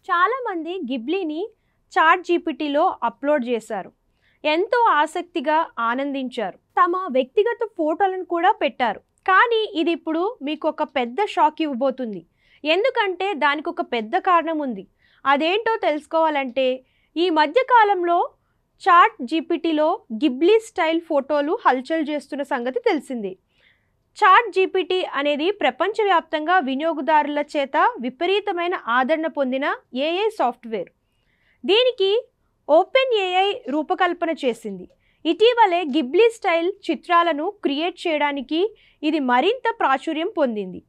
చాలామంది గిబ్లీని chat జీపీటీలో upload చేశారు. ఎంతో ఆసక్తిగా ఆనందించారు. తమ వ్యక్తిగత ఫోటోలను కూడా పెట్టారు. కానీ ఇది ఇప్పుడు మీకు ఒక పెద్ద షాక్ ఇవ్వబోతుంది. ఎందుకంటే దానికి ఒక పెద్ద కారణం ఉంది. అదేంటో తెలుసుకోవాలంటే ఈ మధ్య కాలంలో చాట్ జీపీటీలో గిబ్లీ స్టైల్ ఫోటోలు హల్చల్ చేస్తున్న సంగతి తెలిసిందే. చాట్ జీపీటీ అనేది ప్రపంచవ్యాప్తంగా వినియోగదారుల చేత విపరీతమైన ఆదరణ పొందిన ఏఐ సాఫ్ట్వేర్. దీనికి ఓపెన్ ఏఐ రూపకల్పన చేసింది. ఇటీవలే గిబ్లీ స్టైల్ చిత్రాలను క్రియేట్ చేయడానికి ఇది మరింత ప్రాచుర్యం పొందింది.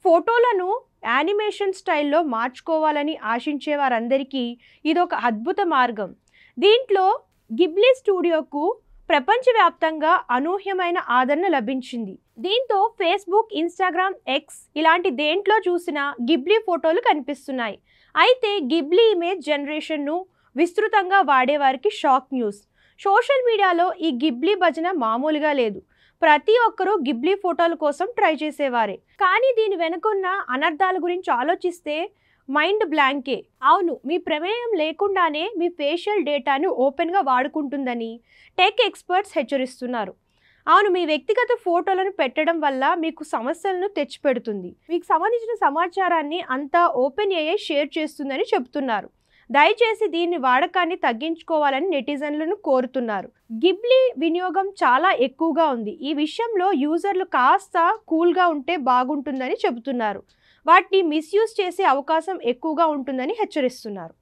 ఫోటోలను యానిమేషన్ స్టైల్లో మార్చుకోవాలని ఆశించే వారందరికీ ఇదొక అద్భుత మార్గం. దీంట్లో గిబ్లీ స్టూడియోకు ప్రపంచవ్యాప్తంగా అనూహ్యమైన ఆదరణ లభించింది. దీంతో ఫేస్బుక్, ఇన్స్టాగ్రామ్, ఎక్స్ ఇలాంటి దేంట్లో చూసినా గిబ్లీ ఫోటోలు కనిపిస్తున్నాయి. అయితే గిబ్లీ ఇమేజ్ జనరేషన్ను విస్తృతంగా వాడేవారికి షాక్ న్యూస్. సోషల్ మీడియాలో ఈ గిబ్లీ భజన మామూలుగా లేదు. ప్రతి ఒక్కరూ గిబ్లీ ఫోటోల కోసం ట్రై చేసేవారే. కానీ దీని వెనుకున్న అనర్థాల గురించి ఆలోచిస్తే మైండ్ బ్లాంకే. అవును, మీ ప్రమేయం లేకుండానే మీ ఫేషియల్ డేటాను ఓపెన్గా వాడుకుంటుందని టెక్ ఎక్స్పర్ట్స్ హెచ్చరిస్తున్నారు. అవును, మీ వ్యక్తిగత ఫోటోలను పెట్టడం వల్ల మీకు సమస్యలను తెచ్చిపెడుతుంది. మీకు సంబంధించిన సమాచారాన్ని అంతా ఓపెన్ ఏఐ షేర్ చేస్తుందని చెబుతున్నారు. దయచేసి దీని వాడకాన్ని తగ్గించుకోవాలని నెటిజన్లను కోరుతున్నారు. గిబ్లీ వినియోగం చాలా ఎక్కువగా ఉంది. ఈ విషయంలో యూజర్లు కాస్త కూల్గా ఉంటే బాగుంటుందని చెబుతున్నారు. వాటిని మిస్యూజ్ చేసే అవకాశం ఎక్కువగా ఉంటుందని హెచ్చరిస్తున్నారు.